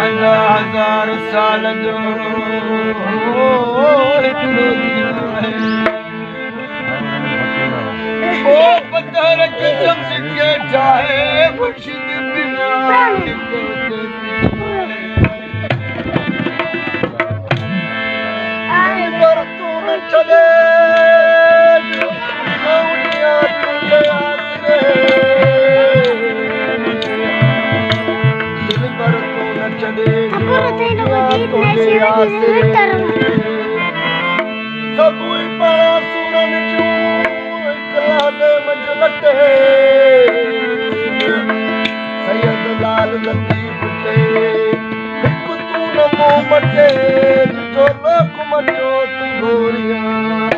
हजार साल जो हिकिड़ो ॾींहुं आहे ओ पथर खे चमक के ठाहे मुर्शिद बिना पर तू न छॾे दुनिया तुंहिंजे आसरे दिल पर तू न छॾे तुंहिंजे आसरे सभु ई पाण सुरनि जूं इकलाले मंझि लटे सैयद लाल लतीफ़ ते हिकु तू न मूं मटे जो लोक मटियो तूं गोरिया